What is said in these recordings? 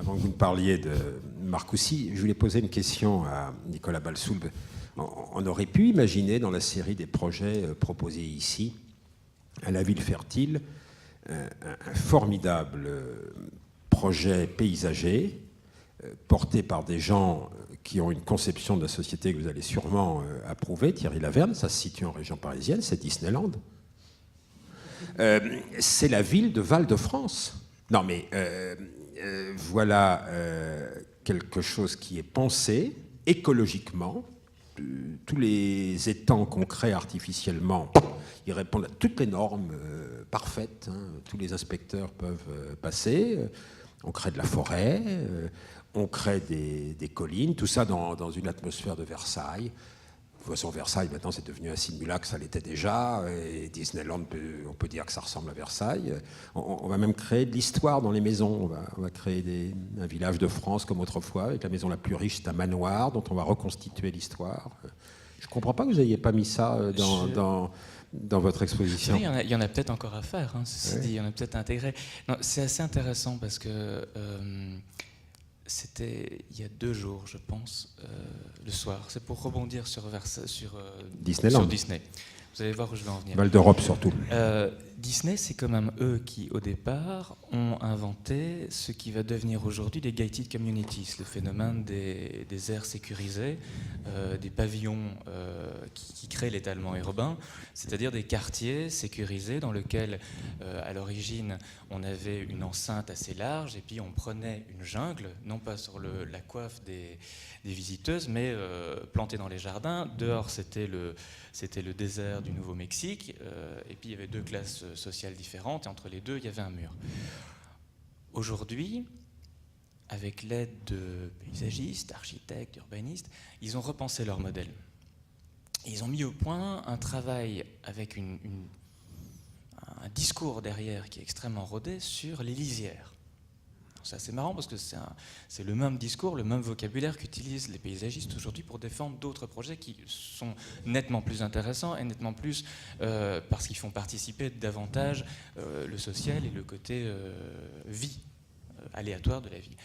pendant que vous me parliez de Marcoussis, je voulais poser une question à Nicolas Balsoulb. On aurait pu imaginer dans la série des projets proposés ici, à la Ville Fertile, un formidable projet paysager porté par des gens qui ont une conception de la société que vous allez sûrement approuver. Thierry Laverne, ça se situe en région parisienne, c'est Disneyland. C'est la ville de Val-de-France. Non mais voilà quelque chose qui est pensé écologiquement. Tous les étangs qu'on crée artificiellement, ils répondent à toutes les normes parfaites. Hein. Tous les inspecteurs peuvent passer. On crée de la forêt, on crée des collines, tout ça dans une atmosphère de Versailles. De toute façon, Versailles, maintenant, c'est devenu un simulacre, ça l'était déjà. Et Disneyland, on peut dire que ça ressemble à Versailles. On va même créer de l'histoire dans les maisons. On va créer un village de France comme autrefois, avec la maison la plus riche, c'est un manoir dont on va reconstituer l'histoire. Je ne comprends pas que vous n'ayez pas mis ça dans votre exposition. Il y en a peut-être encore à faire, hein, ceci dit, il y en a peut-être à intégrer. C'est assez intéressant parce que c'était il y a 2 jours, je pense, le soir. C'est pour rebondir sur Disneyland. Sur Disney. Vous allez voir où je vais en venir. Val d'Europe surtout. Disney, c'est quand même eux qui, au départ, ont inventé ce qui va devenir aujourd'hui les gated communities, le phénomène des aires sécurisées, des pavillons qui créent l'étalement urbain, c'est-à-dire des quartiers sécurisés dans lesquels, à l'origine, on avait une enceinte assez large et puis on prenait une jungle, non pas sur la coiffe des visiteuses, mais plantée dans les jardins. Dehors, c'était le désert du Nouveau-Mexique, et puis il y avait 2 classes sociales différentes, et entre les deux, il y avait un mur. Aujourd'hui, avec l'aide de paysagistes, architectes, urbanistes, ils ont repensé leur modèle. Et ils ont mis au point un travail avec un discours derrière qui est extrêmement rodé sur les lisières. C'est assez marrant parce que c'est le même discours, le même vocabulaire qu'utilisent les paysagistes aujourd'hui pour défendre d'autres projets qui sont nettement plus intéressants et nettement plus parce qu'ils font participer davantage le social et le côté vie, aléatoire de la vie.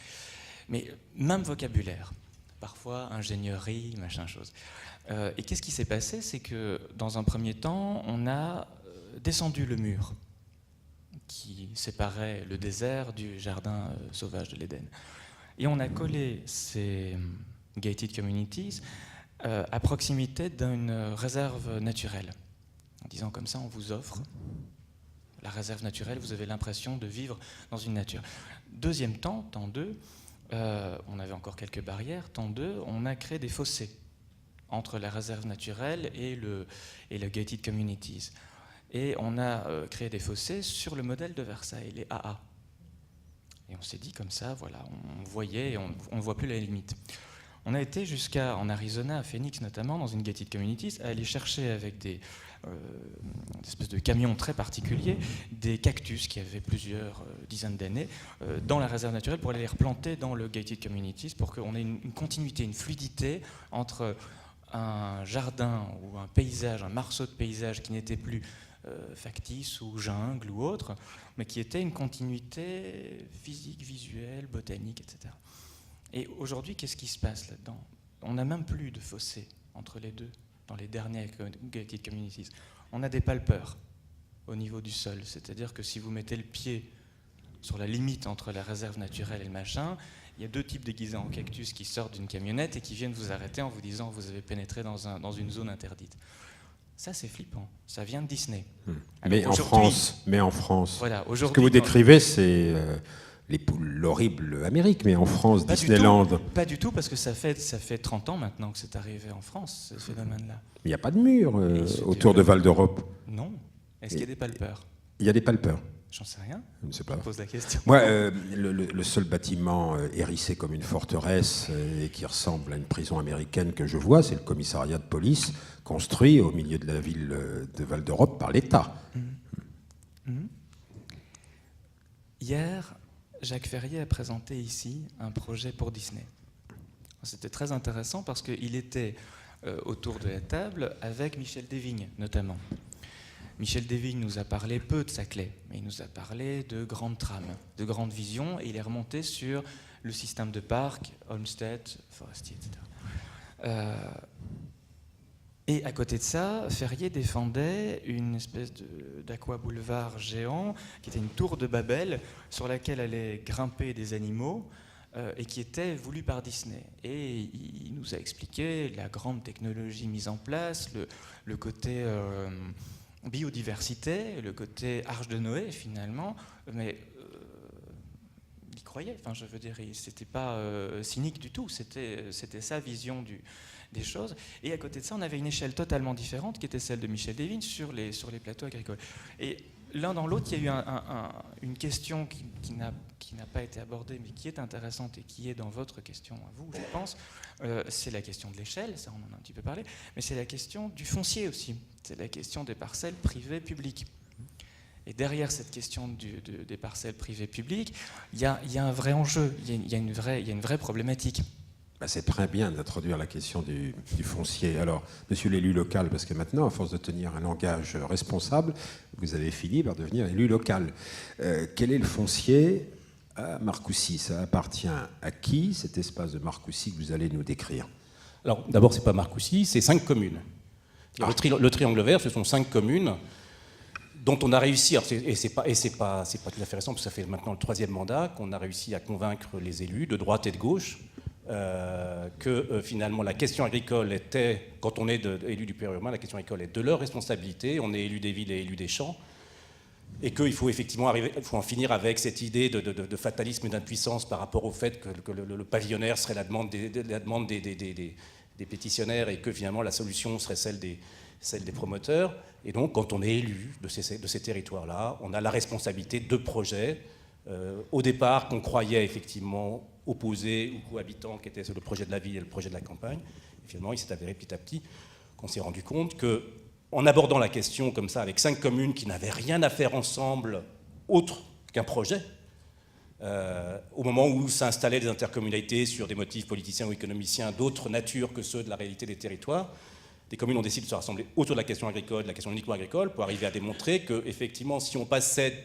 Mais même vocabulaire, parfois ingénierie, machin chose. Et qu'est-ce qui s'est passé? C'est que dans un premier temps, on a descendu le mur qui séparait le désert du jardin sauvage de l'Éden. Et on a collé ces gated communities à proximité d'une réserve naturelle. En disant comme ça, on vous offre la réserve naturelle, vous avez l'impression de vivre dans une nature. Deuxième temps 2, on avait encore quelques barrières. Temps 2, on a créé des fossés entre la réserve naturelle et le gated communities. Et on a créé des fossés sur le modèle de Versailles, les AA. Et on s'est dit comme ça, voilà, on voyait et on ne voit plus la limite. On a été en Arizona, à Phoenix notamment, dans une gated communities, à aller chercher avec des espèces de camions très particuliers, des cactus qui avaient plusieurs dizaines d'années dans la réserve naturelle pour aller les replanter dans le gated communities pour qu'on ait une continuité, une fluidité entre un jardin ou un paysage, un marceau de paysage qui n'était plus factice ou jungle ou autre, mais qui était une continuité physique, visuelle, botanique, etc. Et aujourd'hui, qu'est-ce qui se passe là-dedans? On n'a même plus de fossé entre les deux, dans les dernières gated communities. On a des palpeurs au niveau du sol, c'est-à-dire que si vous mettez le pied sur la limite entre la réserve naturelle et le machin, il y a 2 types déguisés en cactus qui sortent d'une camionnette et qui viennent vous arrêter en vous disant que vous avez pénétré dans une zone interdite. Ça, c'est flippant. Ça vient de Disney. Mais en France, voilà, ce que vous décrivez, c'est l'horrible Amérique, mais en France, Disneyland... Pas du tout, parce que ça fait 30 ans maintenant que c'est arrivé en France, ce phénomène-là. Il n'y a pas de mur autour de Val d'Europe. Non. Est-ce qu'il y a des palpeurs? Il y a des palpeurs. J'en sais rien. Je ne sais pas. Je pose la question. Moi, le seul bâtiment hérissé comme une forteresse et qui ressemble à une prison américaine que je vois, c'est le commissariat de police construit au milieu de la ville de Val d'Europe par l'État. Hier, Jacques Ferrier a présenté ici un projet pour Disney. C'était très intéressant parce qu'il était autour de la table avec Michel Desvignes, notamment. Michel Desvignes nous a parlé peu de Saclay, mais il nous a parlé de grandes trames, de grandes visions, et il est remonté sur le système de parcs, Olmsted, Forestier, etc. Et à côté de ça, Ferrier défendait une espèce d'aqua-boulevard géant qui était une tour de Babel sur laquelle allaient grimper des animaux et qui était voulu par Disney. Et il nous a expliqué la grande technologie mise en place, le côté biodiversité, le côté Arche de Noé finalement, mais il croyait, enfin je veux dire, c'était pas cynique du tout, c'était sa vision des choses. Et à côté de ça, on avait une échelle totalement différente qui était celle de Michel Desvignes sur les plateaux agricoles. Et l'un dans l'autre, il y a eu une question qui n'a pas été abordée, mais qui est intéressante et qui est dans votre question à vous, je pense. C'est la question de l'échelle, ça on en a un petit peu parlé, mais c'est la question du foncier aussi. C'est la question des parcelles privées publiques. Et derrière cette question des parcelles privées publiques, il y a un vrai enjeu, il y a une vraie problématique. C'est très bien d'introduire la question du foncier. Alors, monsieur l'élu local, parce que maintenant, à force de tenir un langage responsable, vous avez fini par devenir élu local. Quel est le foncier à Marcoussis? Ça appartient à qui, cet espace de Marcoussis que vous allez nous décrire? Alors, d'abord, ce n'est pas Marcoussis, c'est 5 communes. Le triangle vert, ce sont 5 communes dont on a réussi, et c'est pas tout à fait récent, parce que ça fait maintenant le 3e mandat, qu'on a réussi à convaincre les élus de droite et de gauche que finalement la question agricole était, quand on est élu du périurbain, la question agricole est de leur responsabilité, on est élu des villes et élu des champs, et qu'il faut effectivement en finir avec cette idée de fatalisme et d'impuissance par rapport au fait que le pavillonnaire serait la demande des pétitionnaires et que finalement la solution serait celle des promoteurs. Et donc quand on est élu de ces territoires-là, on a la responsabilité de projets au départ qu'on croyait effectivement opposés ou cohabitants, qui étaient le projet de la ville et le projet de la campagne. Et finalement, il s'est avéré petit à petit qu'on s'est rendu compte qu'en abordant la question comme ça, avec 5 communes qui n'avaient rien à faire ensemble autre qu'un projet, au moment où s'installaient des intercommunalités sur des motifs politiciens ou économiciens d'autre nature que ceux de la réalité des territoires, des communes ont décidé de se rassembler autour de la question agricole, de la question uniquement agricole, pour arriver à démontrer qu'effectivement, si on passait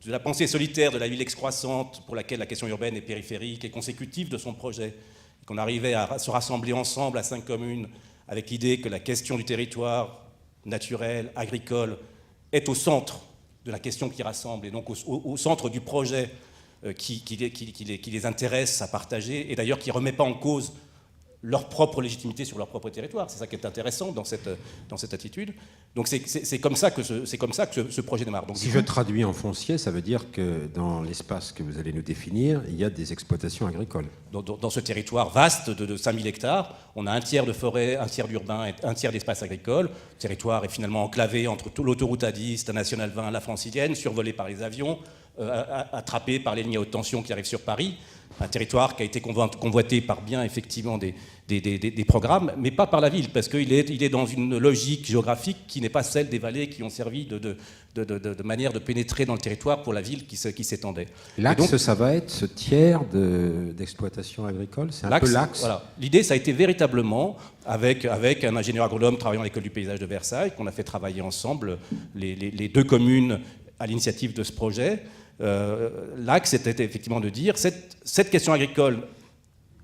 de la pensée solitaire de la ville excroissante pour laquelle la question urbaine est périphérique et consécutive de son projet, et qu'on arrivait à se rassembler ensemble à 5 communes avec l'idée que la question du territoire naturel, agricole, est au centre de la question qui rassemble, et donc au centre du projet qui les intéresse à partager, et d'ailleurs qui ne remet pas en cause leur propre légitimité sur leur propre territoire. C'est ça qui est intéressant dans cette attitude. Donc c'est comme ça que ce projet démarre. Donc, si je traduis en foncier, ça veut dire que dans l'espace que vous allez nous définir, il y a des exploitations agricoles. Dans ce territoire vaste de 5000 hectares, on a un tiers de forêt, un tiers d'urbain et un tiers d'espace agricole. Le territoire est finalement enclavé entre l'autoroute A10, la Nationale 20, la Francilienne, survolé par les avions, attrapé par les lignes à haute tension qui arrivent sur Paris. Un territoire qui a été convoité par bien effectivement des programmes, mais pas par la ville, parce qu'il est dans une logique géographique qui n'est pas celle des vallées qui ont servi de manière de pénétrer dans le territoire pour la ville qui s'étendait. L'axe, ça va être ce tiers d'exploitation agricole? C'est un peu l'axe. Voilà. L'idée, ça a été véritablement, avec un ingénieur agronome travaillant à l'école du paysage de Versailles, qu'on a fait travailler ensemble, les 2 communes à l'initiative de ce projet. L'axe était effectivement de dire cette question agricole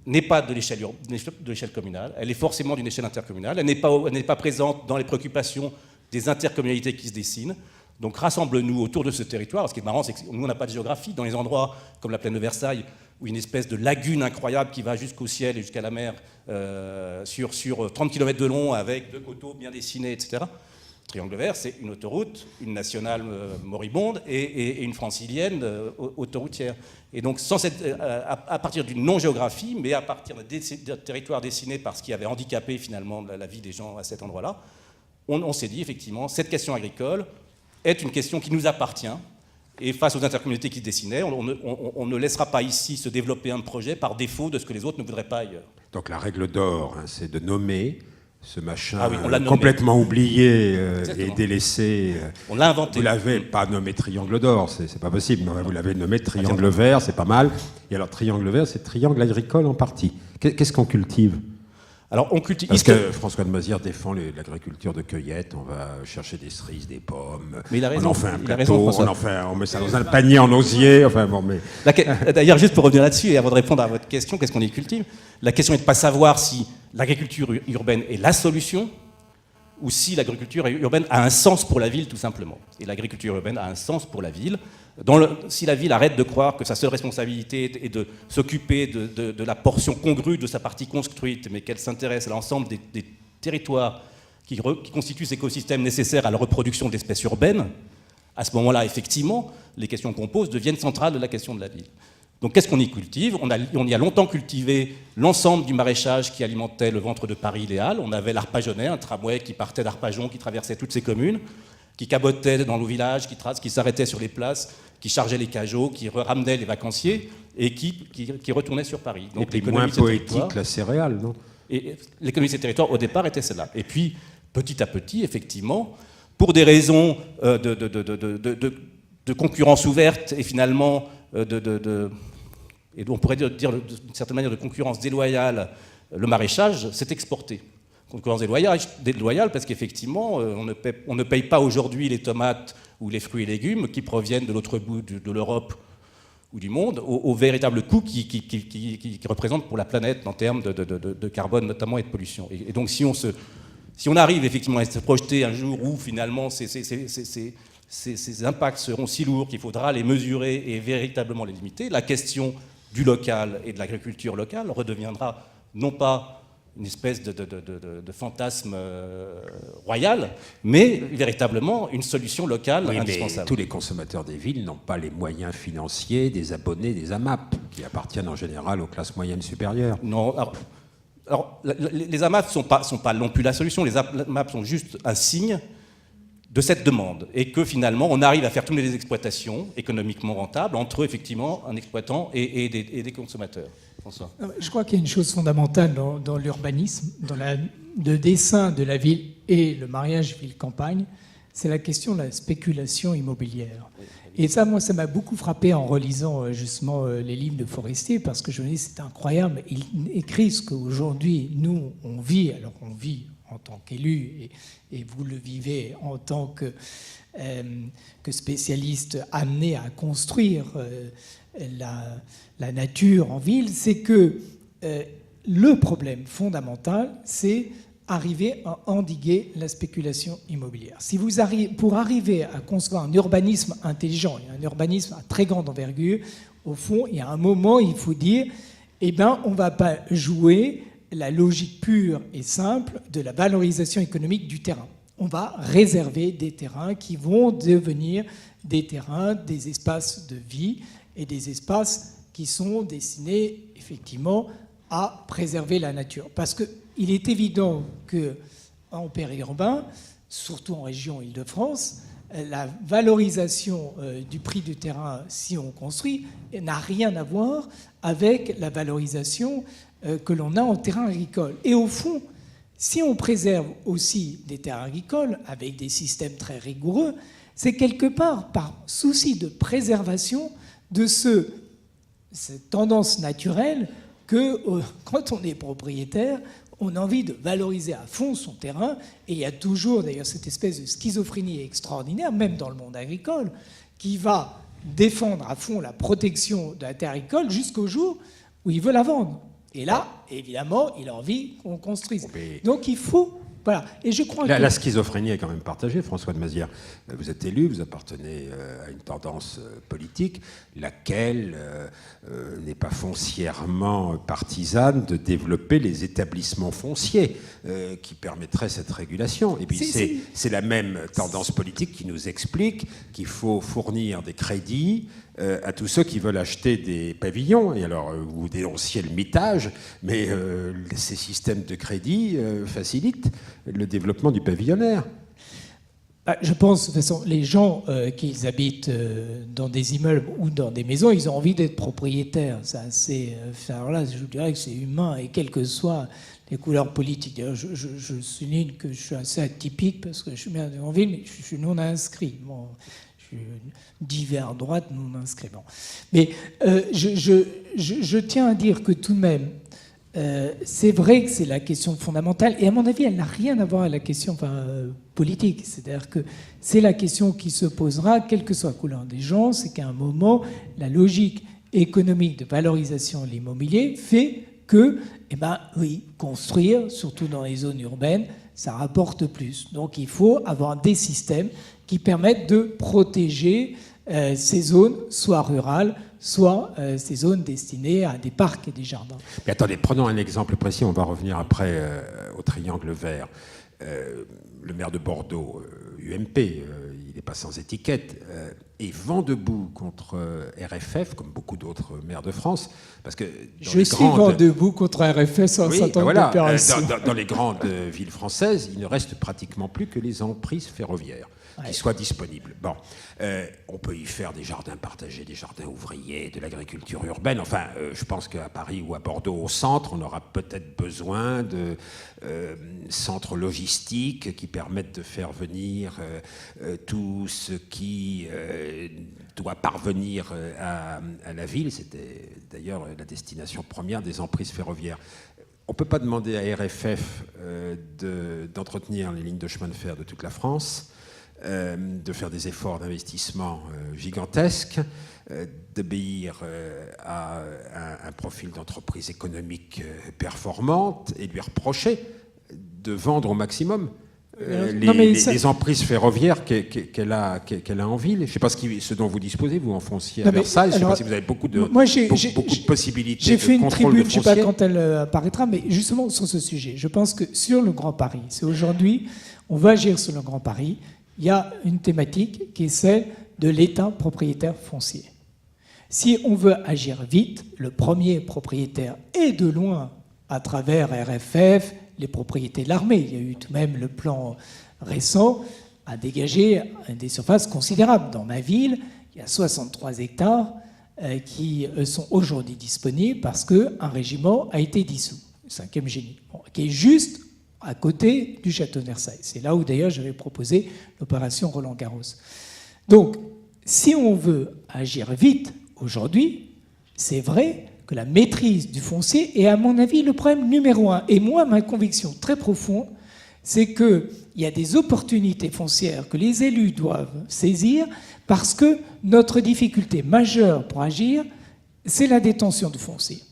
n'est pas de l'échelle communale, elle est forcément d'une échelle intercommunale, elle n'est pas présente dans les préoccupations des intercommunalités qui se dessinent. Donc rassemble-nous autour de ce territoire. Ce qui est marrant, c'est que nous, on n'a pas de géographie. Dans les endroits comme la plaine de Versailles, où une espèce de lagune incroyable qui va jusqu'au ciel et jusqu'à la mer, sur 30 km de long, avec 2 coteaux bien dessinés, etc. Triangle vert, c'est une autoroute, une nationale moribonde et une francilienne autoroutière. Et donc, à partir d'une non-géographie, mais à partir d'un territoire dessiné par ce qui avait handicapé finalement la vie des gens à cet endroit-là, on s'est dit effectivement, cette question agricole est une question qui nous appartient. Et face aux intercommunalités qui se dessinaient, on ne laissera pas ici se développer un projet par défaut de ce que les autres ne voudraient pas ailleurs. Donc la règle d'or, c'est de nommer ce machin complètement oublié et délaissé. On l'a inventé. Vous l'avez pas nommé triangle d'or, c'est pas possible, mais vous l'avez nommé triangle vert, c'est pas mal. Et alors triangle vert, c'est triangle agricole en partie. Qu'est-ce qu'on cultive? Alors, on cultive... Parce que François de Mazières défend l'agriculture de cueillette, on va chercher des cerises, des pommes, Mais il a raison, on en fait un il a raison, plateau, François. on met ça dans un panier en osier, enfin bon, mais... D'ailleurs, juste pour revenir là-dessus, et avant de répondre à votre question, qu'est-ce qu'on y cultive? La question est de ne pas savoir si l'agriculture urbaine est la solution, ou si l'agriculture urbaine a un sens pour la ville, tout simplement. Et l'agriculture urbaine a un sens pour la ville. Si la ville arrête de croire que sa seule responsabilité est de s'occuper de la portion congrue de sa partie construite, mais qu'elle s'intéresse à l'ensemble des territoires qui constituent cet écosystème nécessaire à la reproduction de l'espèce urbaine, à ce moment-là, effectivement, les questions qu'on pose deviennent centrales de la question de la ville. Donc qu'est-ce qu'on y cultive? On y a longtemps cultivé l'ensemble du maraîchage qui alimentait le ventre de Paris, les Halles. On avait l'Arpajonais, un tramway qui partait d'Arpajon, qui traversait toutes ces communes, qui cabotait dans nos villages, qui s'arrêtait sur les places, qui chargeait les cajots, qui ramenait les vacanciers et qui retournait sur Paris. Donc, et puis moins poétique, la céréale, non? Et l'économie de ces territoires, au départ, était celle-là. Et puis, petit à petit, effectivement, pour des raisons de concurrence ouverte et finalement et on pourrait dire d'une certaine manière de concurrence déloyale, le maraîchage s'est exporté. Concurrence déloyale parce qu'effectivement, on ne paye pas aujourd'hui les tomates ou les fruits et légumes qui proviennent de l'autre bout de l'Europe ou du monde au véritable coût qui représente pour la planète en termes de carbone notamment et de pollution. Et donc si on arrive effectivement à se projeter un jour où finalement ces impacts seront si lourds qu'il faudra les mesurer et véritablement les limiter, la question du local et de l'agriculture locale redeviendra non pas une espèce de fantasme royal, mais véritablement une solution locale indispensable. Mais tous les consommateurs des villes n'ont pas les moyens financiers des abonnés des AMAP, qui appartiennent en général aux classes moyennes supérieures. Non, alors les AMAP ne sont pas non plus la solution, les AMAP sont juste un signe de cette demande, et que finalement on arrive à faire tourner des exploitations économiquement rentables entre effectivement un exploitant et des consommateurs. François. Je crois qu'il y a une chose fondamentale dans l'urbanisme, dans le dessin de la ville et le mariage ville-campagne, c'est la question de la spéculation immobilière. Et ça, moi, ça m'a beaucoup frappé en relisant justement les livres de Forestier, parce que je me dis, c'est incroyable, il écrit ce qu'aujourd'hui, nous, on vit, alors on vit en tant qu'élu, et vous le vivez en tant que spécialiste amené à construire la nature en ville, c'est que le problème fondamental, c'est arriver à endiguer la spéculation immobilière. Si vous pour arriver à concevoir un urbanisme intelligent, et un urbanisme à très grande envergure, au fond, il y a un moment, il faut dire, eh ben, on ne va pas jouer la logique pure et simple de la valorisation économique du terrain. On va réserver des terrains qui vont devenir des terrains, des espaces de vie et des espaces qui sont destinés effectivement à préserver la nature. Parce qu'il est évident qu'en périurbain, surtout en région Île-de-France, la valorisation du prix du terrain, si on construit, n'a rien à voir avec la valorisation que l'on a en terrain agricole. Et au fond, si on préserve aussi des terrains agricoles avec des systèmes très rigoureux, c'est quelque part par souci de préservation de cette tendance naturelle que quand on est propriétaire, on a envie de valoriser à fond son terrain. Et il y a toujours d'ailleurs cette espèce de schizophrénie extraordinaire, même dans le monde agricole, qui va défendre à fond la protection de la terre agricole jusqu'au jour où il veut la vendre. Et là, évidemment, il a envie qu'on construise. Donc il faut... Voilà. Et je crois que... La schizophrénie est quand même partagée, François de Mazières. Vous êtes élu, vous appartenez à une tendance politique, laquelle n'est pas foncièrement partisane de développer les établissements fonciers qui permettraient cette régulation. Et puis c'est la même tendance politique qui nous explique qu'il faut fournir des crédits à tous ceux qui veulent acheter des pavillons. Et alors, vous dénonciez le mitage, mais ces systèmes de crédit facilitent le développement du pavillonnaire. Je pense, de toute façon, les gens qui habitent dans des immeubles ou dans des maisons, ils ont envie d'être propriétaires. Alors là, je dirais que c'est humain, et quelles que soient les couleurs politiques. D'ailleurs, je souligne que je suis assez atypique parce que je suis bien en ville, mais je suis non inscrit. Bon, je suis divers droite, non inscrit. Bon. Mais je tiens à dire que tout de même, c'est vrai que c'est la question fondamentale, et à mon avis, elle n'a rien à voir avec la question politique. C'est-à-dire que c'est la question qui se posera, quelle que soit la couleur des gens, c'est qu'à un moment, la logique économique de valorisation de l'immobilier fait que, oui, construire, surtout dans les zones urbaines, ça rapporte plus. Donc il faut avoir des systèmes qui permettent de protéger ces zones, soit rurales, soit ces zones destinées à des parcs et des jardins. Mais attendez, prenons un exemple précis, on va revenir après au triangle vert. Le maire de Bordeaux, UMP, il n'est pas sans étiquette, et vent debout contre RFF, comme beaucoup d'autres maires de France, parce que je suis vent debout contre RFF sans oui, certain voilà, d'opération. dans les grandes villes françaises, il ne reste pratiquement plus que les emprises ferroviaires qui soient disponibles. Bon, on peut y faire des jardins partagés, des jardins ouvriers, de l'agriculture urbaine. Enfin, je pense qu'à Paris ou à Bordeaux, au centre, on aura peut-être besoin de centres logistiques qui permettent de faire venir tout ce qui doit parvenir à la ville. C'était d'ailleurs la destination première des emprises ferroviaires. On ne peut pas demander à RFF d'entretenir les lignes de chemin de fer de toute la France, de faire des efforts d'investissement gigantesques, d'obéir à un profil d'entreprise économique performante et de lui reprocher de vendre au maximum les emprises ferroviaires qu'elle a en ville. Je ne sais pas ce dont vous disposez, vous en fonciez à Versailles. Je ne sais pas si vous avez beaucoup de possibilités. J'ai fait une tribune, je ne sais pas quand elle apparaîtra, apparaîtra, mais justement sur ce sujet. Je pense que sur le Grand Paris, c'est aujourd'hui, on va agir sur le Grand Paris, il y a une thématique qui est celle de l'État propriétaire foncier. Si on veut agir vite, le premier propriétaire est de loin, à travers RFF, les propriétés de l'armée. Il y a eu tout de même le plan récent à dégager des surfaces considérables. Dans ma ville, il y a 63 hectares qui sont aujourd'hui disponibles parce qu'un régiment a été dissous, le 5e génie, qui est juste à côté du château de Versailles. C'est là où d'ailleurs j'avais proposé l'opération Roland-Garros. Donc, si on veut agir vite aujourd'hui, c'est vrai que la maîtrise du foncier est, à mon avis, le problème numéro un. Et moi, ma conviction très profonde, c'est qu'il y a des opportunités foncières que les élus doivent saisir parce que notre difficulté majeure pour agir, c'est la détention du foncier.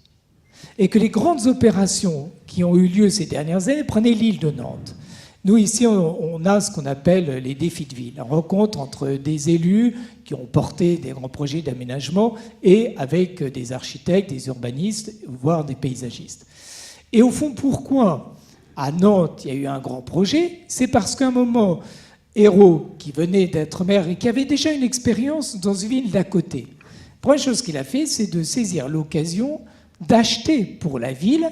Et que les grandes opérations qui ont eu lieu ces dernières années, prenez l'île de Nantes. Nous, ici, on a ce qu'on appelle les défis de ville, la rencontre entre des élus qui ont porté des grands projets d'aménagement et avec des architectes, des urbanistes, voire des paysagistes. Et au fond, pourquoi à Nantes, il y a eu un grand projet? C'est parce qu'à un moment, Hérault, qui venait d'être maire et qui avait déjà une expérience dans une ville d'à côté, la première chose qu'il a fait, c'est de saisir l'occasion d'acheter pour la ville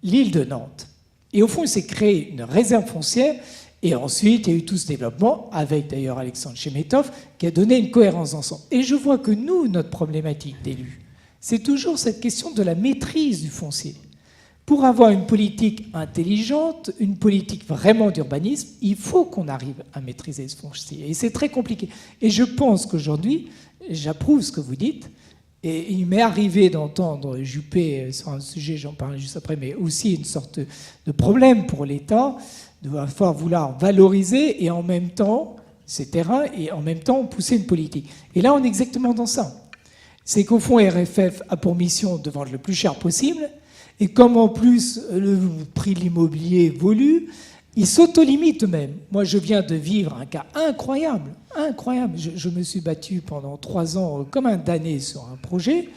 l'île de Nantes. Et au fond, il s'est créé une réserve foncière. Et ensuite, il y a eu tout ce développement, avec d'ailleurs Alexandre Chemetov, qui a donné une cohérence d'ensemble. Et je vois que nous, notre problématique d'élus, c'est toujours cette question de la maîtrise du foncier. Pour avoir une politique intelligente, une politique vraiment d'urbanisme, il faut qu'on arrive à maîtriser ce foncier. Et c'est très compliqué. Et je pense qu'aujourd'hui, j'approuve ce que vous dites, et il m'est arrivé d'entendre Juppé sur un sujet, j'en parlerai juste après, mais aussi une sorte de problème pour l'État, de vouloir valoriser et en même temps ces terrains et en même temps pousser une politique. Et là, on est exactement dans ça. C'est qu'au fond, RFF a pour mission de vendre le plus cher possible, et comme en plus le prix de l'immobilier évolue, il s'auto-limite même. Moi, je viens de vivre un cas incroyable, incroyable. Je me suis battu pendant 3 ans comme un damné sur un projet,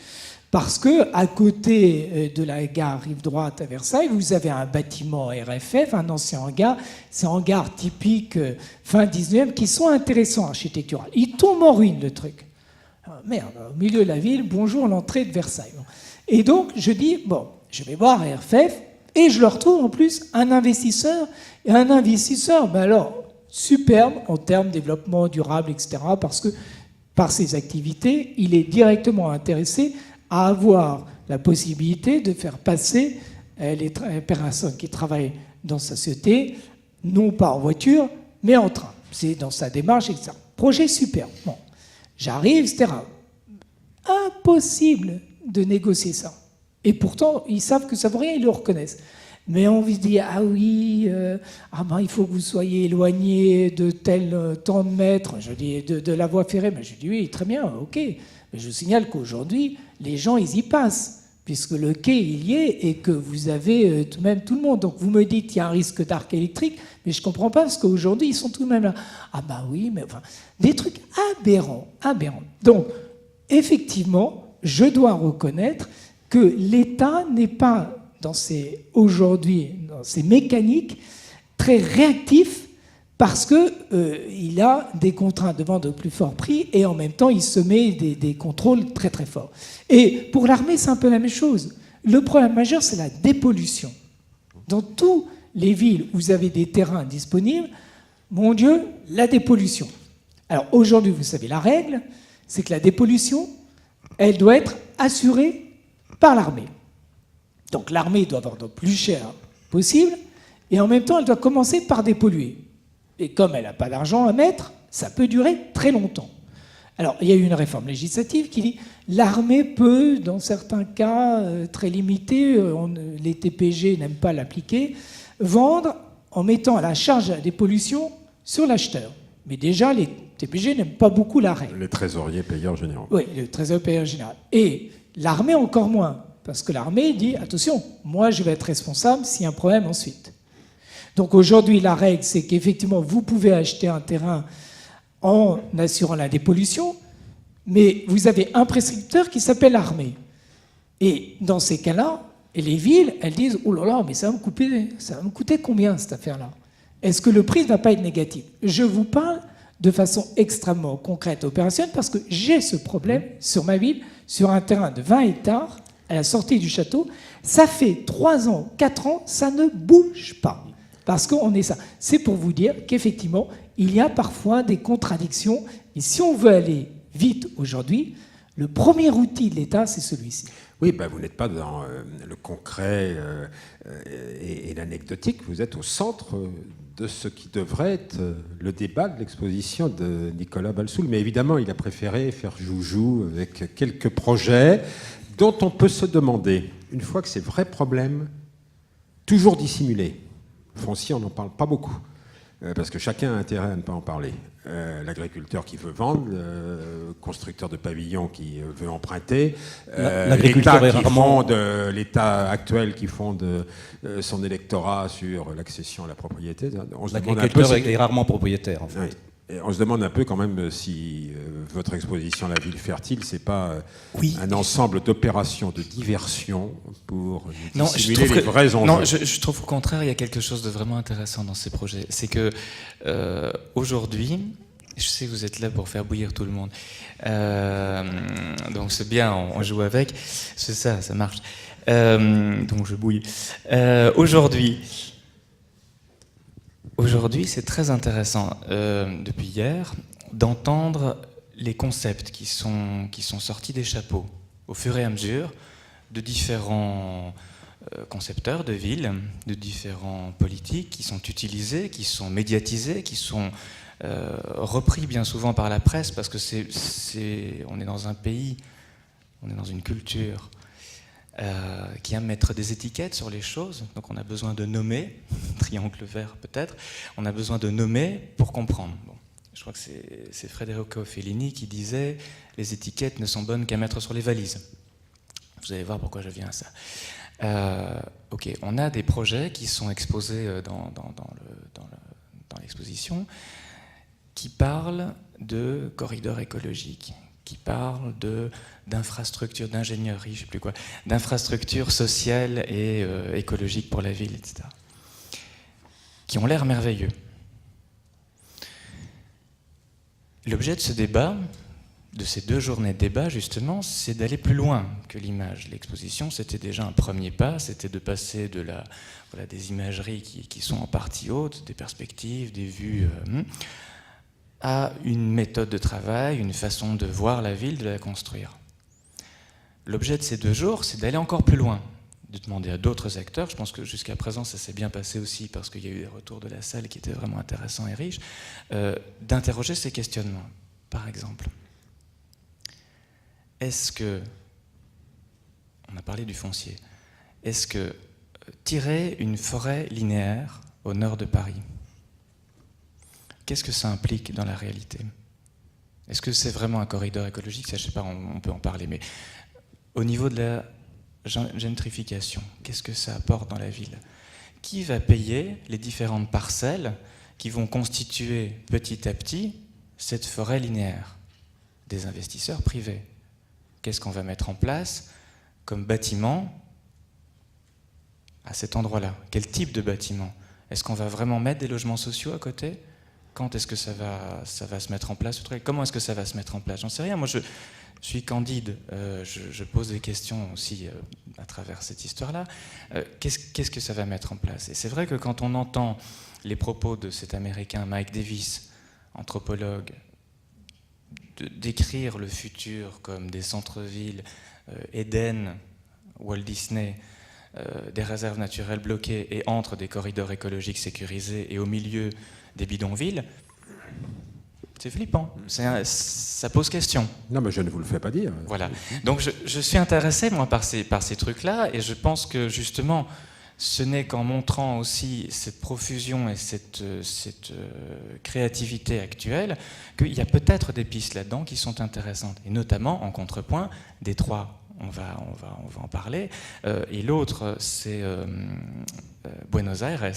parce que à côté de la gare rive droite à Versailles, vous avez un bâtiment RFF, un ancien hangar, ces hangars typiques fin 19e qui sont intéressants architectural. Il tombe en ruine le truc. Ah, merde, au milieu de la ville, bonjour l'entrée de Versailles. Et donc je dis, bon, je vais voir RFF, et je leur trouve en plus un investisseur, et un investisseur, ben alors, superbe en termes de développement durable, etc., parce que par ses activités, il est directement intéressé à avoir la possibilité de faire passer les personnes qui travaillent dans sa société, non pas en voiture, mais en train. C'est dans sa démarche, etc. Projet superbe. Bon, j'arrive, etc. Impossible de négocier ça. Et pourtant, ils savent que ça ne vaut rien, ils le reconnaissent. Mais on se dit, ah oui, il faut que vous soyez éloigné de tel tant de mètres, je dis, de la voie ferrée. Mais je dis, oui, très bien, ok. Mais je signale qu'aujourd'hui, les gens, ils y passent, puisque le quai, il y est, et que vous avez tout de même tout le monde. Donc vous me dites qu'il y a un risque d'arc électrique, mais je ne comprends pas, parce qu'aujourd'hui, ils sont tout de même là. Ah bah oui, mais enfin, des trucs aberrants, aberrants. Donc, effectivement, je dois reconnaître que l'État n'est pas, aujourd'hui, dans ces mécaniques, très réactif, parce qu'il a des contraintes de vente au plus fort prix et en même temps, il se met des contrôles très très forts. Et pour l'armée, c'est un peu la même chose. Le problème majeur, c'est la dépollution. Dans toutes les villes où vous avez des terrains disponibles, mon Dieu, la dépollution. Alors aujourd'hui, vous savez, la règle, c'est que la dépollution, elle doit être assurée par l'armée. Donc l'armée doit avoir le plus cher possible et en même temps, elle doit commencer par dépolluer. Et comme elle n'a pas d'argent à mettre, ça peut durer très longtemps. Alors, il y a eu une réforme législative qui dit l'armée peut, dans certains cas très limités, les TPG n'aiment pas l'appliquer, vendre en mettant à la charge des pollutions sur l'acheteur. Mais déjà, les TPG n'aiment pas beaucoup la règle. Les trésoriers payeurs généraux. Oui, les trésoriers payeurs généraux. Et l'armée encore moins, parce que l'armée dit attention, moi je vais être responsable s'il y a un problème ensuite. Donc aujourd'hui, la règle, c'est qu'effectivement, vous pouvez acheter un terrain en assurant la dépollution, mais vous avez un prescripteur qui s'appelle l'armée. Et dans ces cas-là, les villes, elles disent « Oh là là, mais ça va me coûter combien cette affaire-là ? Est-ce que le prix ne va pas être négatif ?» Je vous parle de façon extrêmement concrète et opérationnelle parce que j'ai ce problème sur ma ville, sur un terrain de 20 hectares, à la sortie du château. Ça fait 3 ans, 4 ans, ça ne bouge pas. Parce qu'on est ça. C'est pour vous dire qu'effectivement, il y a parfois des contradictions. Et si on veut aller vite aujourd'hui, le premier outil de l'État, c'est celui-ci. Oui, vous n'êtes pas dans le concret et l'anecdotique, vous êtes au centre de ce qui devrait être le débat de l'exposition de Nicolas Balsoul. Mais évidemment, il a préféré faire joujou avec quelques projets dont on peut se demander, une fois que ces vrais problèmes, toujours dissimulés, foncier, on n'en parle pas beaucoup, parce que chacun a intérêt à ne pas en parler. L'agriculteur qui veut vendre, le constructeur de pavillons qui veut emprunter, l'État actuel qui fonde son électorat sur l'accession à la propriété. L'agriculteur est rarement propriétaire, en fait. Oui. Et on se demande un peu quand même si votre exposition La Ville Fertile, c'est pas un ensemble d'opérations de diversion pour dissimuler les vrais enjeux. Non, je trouve au contraire, il y a quelque chose de vraiment intéressant dans ces projets. C'est que aujourd'hui, je sais que vous êtes là pour faire bouillir tout le monde, donc c'est bien, on joue avec, c'est ça, ça marche. Donc je bouille. Aujourd'hui, c'est très intéressant, depuis hier, d'entendre les concepts qui sont sortis des chapeaux au fur et à mesure de différents concepteurs de villes, de différents politiques qui sont utilisés, qui sont médiatisés, qui sont repris bien souvent par la presse parce que on est dans un pays, on est dans une culture qui aime mettre des étiquettes sur les choses, donc on a besoin de nommer, triangle vert peut-être, on a besoin de nommer pour comprendre. Bon, je crois que c'est Federico Fellini qui disait « les étiquettes ne sont bonnes qu'à mettre sur les valises ». Vous allez voir pourquoi je viens à ça. Ok, on a des projets qui sont exposés dans l'exposition qui parlent de corridors écologiques, qui parle d'infrastructures, d'ingénierie, je ne sais plus quoi, d'infrastructures sociales et écologiques pour la ville, etc., qui ont l'air merveilleux. L'objet de ce débat, de ces 2 journées de débat, justement, c'est d'aller plus loin que l'image. L'exposition, c'était déjà un premier pas, c'était de passer de des imageries qui sont en partie hautes, des perspectives, des vues, à une méthode de travail, une façon de voir la ville, de la construire. L'objet de ces 2 jours, c'est d'aller encore plus loin, de demander à d'autres acteurs, je pense que jusqu'à présent ça s'est bien passé aussi parce qu'il y a eu des retours de la salle qui étaient vraiment intéressants et riches, d'interroger ces questionnements. Par exemple, est-ce que on a parlé du foncier. Est-ce que tirer une forêt linéaire au nord de Paris, qu'est-ce que ça implique dans la réalité? Est-ce que c'est vraiment un corridor écologique? Ça, je ne sais pas, on peut en parler, mais au niveau de la gentrification, qu'est-ce que ça apporte dans la ville? Qui va payer les différentes parcelles qui vont constituer petit à petit cette forêt linéaire? Des investisseurs privés. Qu'est-ce qu'on va mettre en place comme bâtiment à cet endroit-là? Quel type de bâtiment? Est-ce qu'on va vraiment mettre des logements sociaux à côté? Quand est-ce que ça va se mettre en place? Comment est-ce que ça va se mettre en place? J'en sais rien. Moi, je suis candide. Je pose des questions aussi à travers cette histoire-là. Qu'est-ce que ça va mettre en place? Et c'est vrai que quand on entend les propos de cet Américain Mike Davis, anthropologue, décrire le futur comme des centres-villes, Éden, Walt Disney, des réserves naturelles bloquées et entre des corridors écologiques sécurisés et au milieu des bidonvilles, c'est flippant. Ça pose question. Non, mais je ne vous le fais pas dire. Voilà. Donc je suis intéressé, moi, par ces trucs-là, et je pense que, justement, ce n'est qu'en montrant aussi cette profusion et cette créativité actuelle qu'il y a peut-être des pistes là-dedans qui sont intéressantes. Et notamment, en contrepoint, Détroit, on va en parler, et l'autre, c'est Buenos Aires,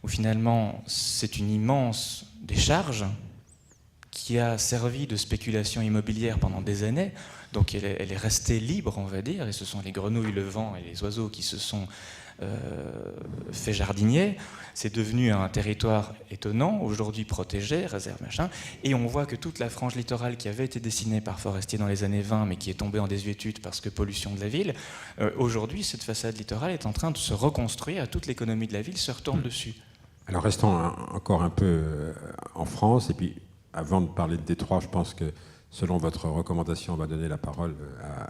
où finalement, c'est une immense décharge qui a servi de spéculation immobilière pendant des années. Donc elle est restée libre, on va dire, et ce sont les grenouilles, le vent et les oiseaux qui se sont fait jardinier. C'est devenu un territoire étonnant, aujourd'hui protégé, réserve, machin, et on voit que toute la frange littorale qui avait été dessinée par Forestier dans les années 20, mais qui est tombée en désuétude parce que pollution de la ville, aujourd'hui, cette façade littorale est en train de se reconstruire, toute l'économie de la ville se retourne dessus. Alors restons encore un peu en France, et puis avant de parler de Détroit, je pense que selon votre recommandation, on va donner la parole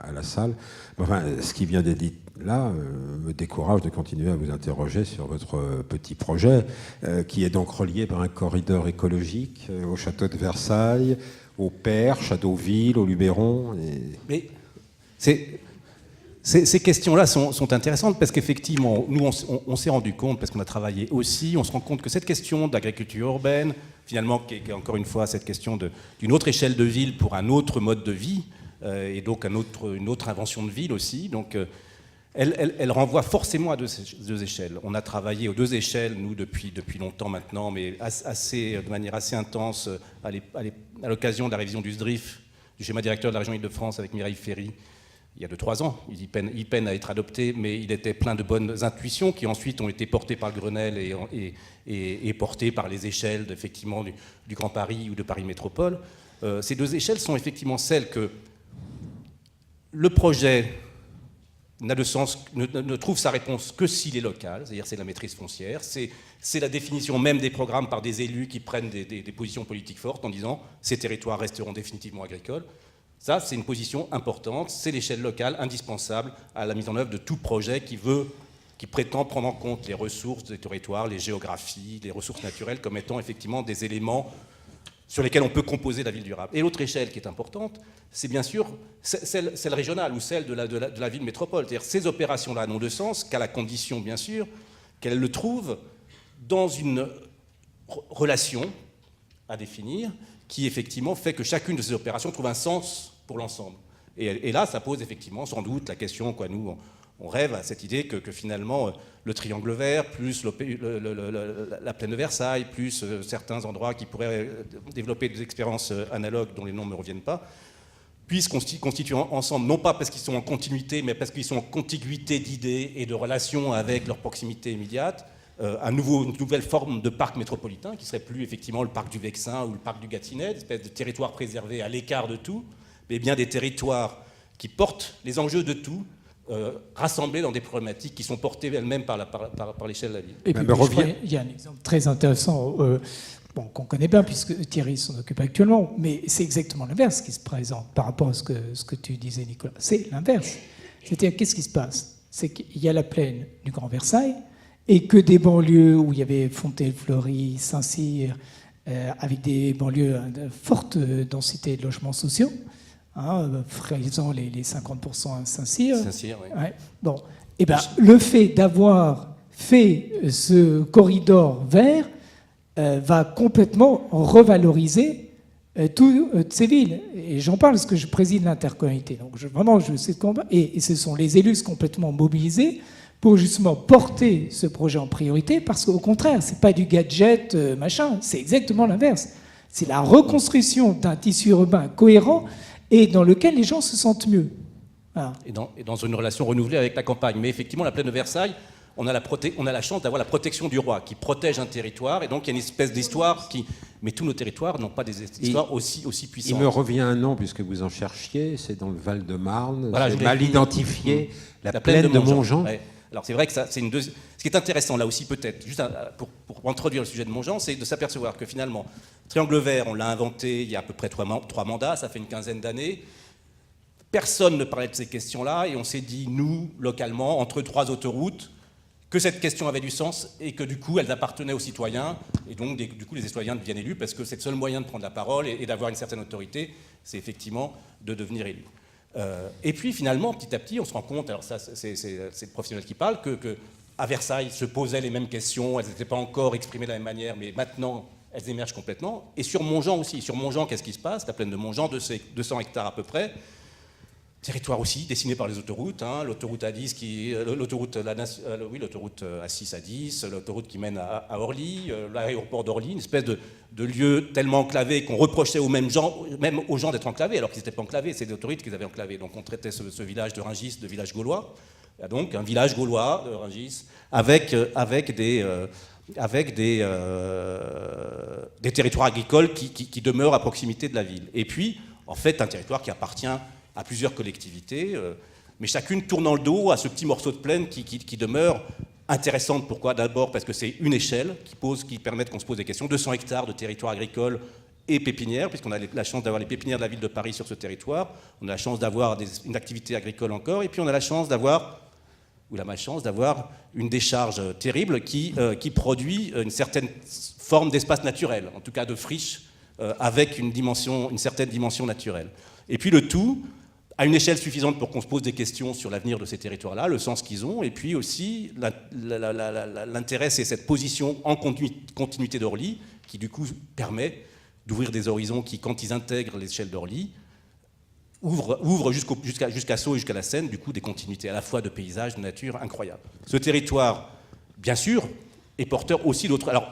à la salle. Enfin, ce qui vient d'être dit là me décourage de continuer à vous interroger sur votre petit projet, qui est donc relié par un corridor écologique au château de Versailles, au Perche, à Deauville, au Luberon. Mais ces questions-là sont intéressantes parce qu'effectivement, nous, on s'est rendu compte, parce qu'on a travaillé aussi, on se rend compte que cette question d'agriculture urbaine, finalement, qui est encore une fois cette question d'une autre échelle de ville pour un autre mode de vie, et donc une autre invention de ville aussi, donc elle renvoie forcément à deux échelles. On a travaillé aux deux échelles, nous, depuis longtemps maintenant, mais de manière assez intense, à l'occasion de la révision du SDRIF, du schéma directeur de la région Île-de-France avec Mireille Ferry, il y a 2-3 ans. Il peine à être adopté, mais il était plein de bonnes intuitions qui ensuite ont été portées par le Grenelle et portées par les échelles effectivement du Grand Paris ou de Paris Métropole. Ces deux échelles sont effectivement celles que le projet n'a de sens, ne trouve sa réponse que s'il est local, c'est-à-dire c'est la maîtrise foncière, c'est la définition même des programmes par des élus qui prennent des positions politiques fortes en disant ces territoires resteront définitivement agricoles. Ça, c'est une position importante, c'est l'échelle locale indispensable à la mise en œuvre de tout projet qui prétend prendre en compte les ressources des territoires, les géographies, les ressources naturelles comme étant effectivement des éléments sur lesquels on peut composer la ville durable. Et l'autre échelle qui est importante, c'est bien sûr celle régionale ou celle de la ville métropole. C'est-à-dire ces opérations-là n'ont de sens qu'à la condition, bien sûr, qu'elles le trouvent dans une relation à définir qui effectivement fait que chacune de ces opérations trouve un sens pour l'ensemble. Et là, ça pose effectivement sans doute la question, nous, on rêve à cette idée que finalement, le triangle vert, plus la plaine de Versailles, plus certains endroits qui pourraient développer des expériences analogues dont les noms ne me reviennent pas, puissent constituer ensemble, non pas parce qu'ils sont en continuité, mais parce qu'ils sont en contiguïté d'idées et de relations avec leur proximité immédiate, une nouvelle forme de parc métropolitain qui serait plus effectivement le parc du Vexin ou le parc du Gâtinais, une espèce de territoire préservé à l'écart de tout, mais bien des territoires qui portent les enjeux de tout, rassemblés dans des problématiques qui sont portées elles-mêmes par l'échelle de la ville. Et puis, il y a un exemple très intéressant qu'on connaît bien puisque Thierry s'en occupe actuellement, mais c'est exactement l'inverse qui se présente par rapport à ce que tu disais, Nicolas. C'est l'inverse. C'est-à-dire, qu'est-ce qui se passe? C'est qu'il y a la plaine du Grand Versailles, et que des banlieues où il y avait Fontaine-Fleury, Saint-Cyr, avec des banlieues de forte densité de logements sociaux, fraisant les 50% à Saint-Cyr. Saint-Cyr, oui. Ouais. Bon. Eh ben, le fait d'avoir fait ce corridor vert va complètement revaloriser toutes ces villes. Et j'en parle parce que je préside l'intercommunalité. Donc vraiment, je sais de combat. Et ce sont les élus complètement mobilisés pour justement porter ce projet en priorité, parce qu'au contraire, c'est pas du gadget machin, c'est exactement l'inverse. C'est la reconstruction d'un tissu urbain cohérent et dans lequel les gens se sentent mieux. Voilà. Et dans une relation renouvelée avec la campagne. Mais effectivement, la plaine de Versailles, on a la chance d'avoir la protection du roi, qui protège un territoire, et donc il y a une espèce d'histoire qui... Mais tous nos territoires n'ont pas des histoires aussi puissantes. Il me revient un nom, puisque vous en cherchiez, c'est dans le Val-de-Marne, voilà, c'est mal identifié, la plaine de Montjean. Ouais. Alors c'est vrai que c'est une deuxième... Ce qui est intéressant là aussi peut-être, juste pour introduire le sujet de Montjean, c'est de s'apercevoir que finalement, Triangle Vert, on l'a inventé il y a à peu près 3 mandats, ça fait une quinzaine d'années. Personne ne parlait de ces questions-là et on s'est dit, nous, localement, entre 3 autoroutes, que cette question avait du sens et que du coup, elles appartenaient aux citoyens. Et donc, du coup, les citoyens deviennent élus parce que c'est le seul moyen de prendre la parole et d'avoir une certaine autorité, c'est effectivement de devenir élu. Et puis finalement, petit à petit, on se rend compte, alors ça c'est le professionnel qui parle, que à Versailles se posaient les mêmes questions, elles n'étaient pas encore exprimées de la même manière, mais maintenant elles émergent complètement. Et sur Montjean aussi, sur Montjean, qu'est-ce qui se passe? La plaine de Montjean, 200 hectares à peu près, territoire aussi dessiné par les autoroutes, l'autoroute A10, l'autoroute A6 à 10, l'autoroute qui mène à Orly, l'aéroport d'Orly, une espèce de lieu tellement enclavé qu'on reprochait même aux gens d'être enclavés, alors qu'ils n'étaient pas enclavés, c'est des autorités qu'ils avaient enclavés. Donc on traitait ce village de Rungis de village gaulois, donc un village gaulois de Rungis, avec des territoires agricoles qui demeurent à proximité de la ville. Et puis, en fait, un territoire qui appartient à plusieurs collectivités, mais chacune tournant le dos à ce petit morceau de plaine qui demeure intéressante. Pourquoi? D'abord parce que c'est une échelle qui permet qu'on se pose des questions. 200 hectares de territoire agricole et pépinière, puisqu'on a la chance d'avoir les pépinières de la ville de Paris sur ce territoire. On a la chance d'avoir une activité agricole encore, et puis on a la chance d'avoir, ou la malchance d'avoir une décharge terrible qui produit une certaine forme d'espace naturel, en tout cas de friche, avec une certaine dimension naturelle. Et puis le tout à une échelle suffisante pour qu'on se pose des questions sur l'avenir de ces territoires-là, le sens qu'ils ont, et puis aussi l'intérêt, c'est cette position en continuité d'Orly, qui du coup permet d'ouvrir des horizons qui, quand ils intègrent l'échelle d'Orly, ouvrent jusqu'à Sceaux et jusqu'à la Seine, du coup des continuités à la fois de paysages, de nature incroyables. Ce territoire, bien sûr, est porteur aussi d'autres... Alors,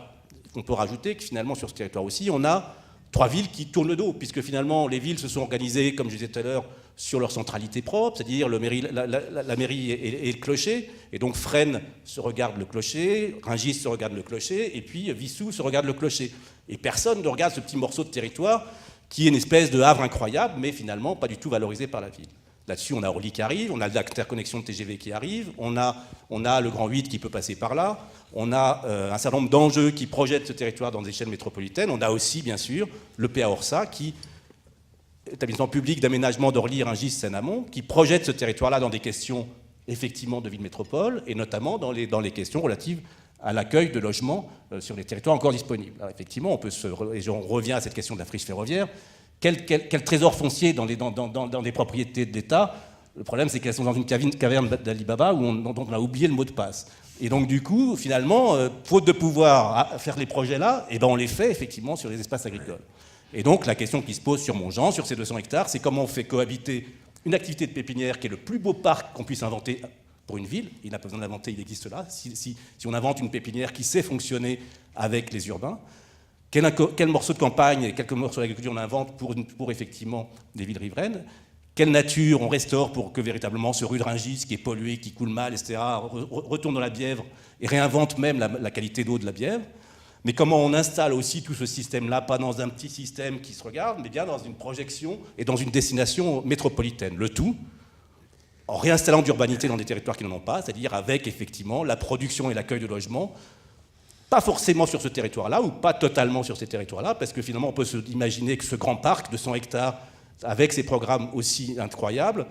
on peut rajouter que finalement, sur ce territoire aussi, on a 3 villes qui tournent le dos, puisque finalement, les villes se sont organisées, comme je disais tout à l'heure, sur leur centralité propre, c'est-à-dire la mairie et le clocher, et donc Fresnes se regarde le clocher, Rungis se regarde le clocher, et puis Vissou se regarde le clocher. Et personne ne regarde ce petit morceau de territoire qui est une espèce de havre incroyable, mais finalement pas du tout valorisé par la ville. Là-dessus, on a Orly qui arrive, on a l'interconnexion de TGV qui arrive, on a le Grand 8 qui peut passer par là, on a un certain nombre d'enjeux qui projettent ce territoire dans des échelles métropolitaines, on a aussi, bien sûr, le PA-ORSA qui... établissement public d'aménagement d'Orly, Rungis, Seine-Amont, qui projette ce territoire-là dans des questions effectivement de ville-métropole, et notamment dans les questions relatives à l'accueil de logements sur les territoires encore disponibles. Alors effectivement, on revient à cette question de la friche ferroviaire. Quel trésor foncier dans des propriétés de l'État? Le problème, c'est qu'elles sont dans une caverne d'Ali Baba dont on a oublié le mot de passe. Et donc, du coup, finalement, faute de pouvoir faire les projets-là, on les fait effectivement sur les espaces agricoles. Et donc, la question qui se pose sur Montjean, sur ces 200 hectares, c'est comment on fait cohabiter une activité de pépinière qui est le plus beau parc qu'on puisse inventer pour une ville. Il n'a pas besoin d'inventer, il existe là. Si on invente une pépinière qui sait fonctionner avec les urbains, quel morceau de campagne et quelques morceaux d'agriculture on invente pour effectivement des villes riveraines, quelle nature on restaure pour que véritablement ce rue de Rungis, qui est pollué, qui coule mal, etc., retourne dans la Bièvre et réinvente même la qualité d'eau de la Bièvre. Mais comment on installe aussi tout ce système-là, pas dans un petit système qui se regarde, mais bien dans une projection et dans une destination métropolitaine. Le tout en réinstallant d'urbanité dans des territoires qui n'en ont pas, c'est-à-dire avec effectivement la production et l'accueil de logements, pas forcément sur ce territoire-là, ou pas totalement sur ces territoires-là, parce que finalement on peut imaginer que ce grand parc de 100 hectares, avec ces programmes aussi incroyables,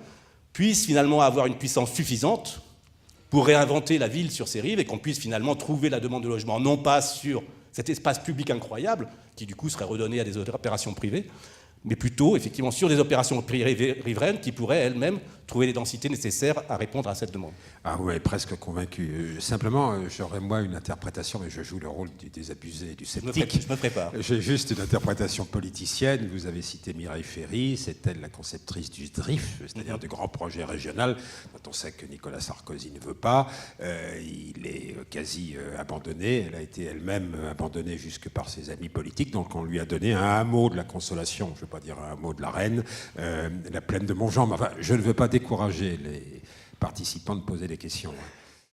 puisse finalement avoir une puissance suffisante pour réinventer la ville sur ses rives et qu'on puisse finalement trouver la demande de logement, non pas sur cet espace public incroyable, qui du coup serait redonné à des opérations privées, mais plutôt effectivement sur des opérations riveraines qui pourraient elles-mêmes trouver les densités nécessaires à répondre à cette demande. Ah ouais, presque convaincu. Simplement, j'aurais moi une interprétation, mais je joue le rôle du désabusé et du sceptique. Je me prépare. J'ai juste une interprétation politicienne. Vous avez cité Mireille Ferry, c'est elle la conceptrice du DRIF, c'est-à-dire du grand projet régional, dont on sait que Nicolas Sarkozy ne veut pas. Il est quasi abandonné. Elle a été elle-même abandonnée jusque par ses amis politiques. Donc on lui a donné un hameau de la Consolation, je ne veux pas dire un hameau de la Reine, la plaine de Montjean. Mais enfin, je ne veux pas décourager les participants de poser des questions.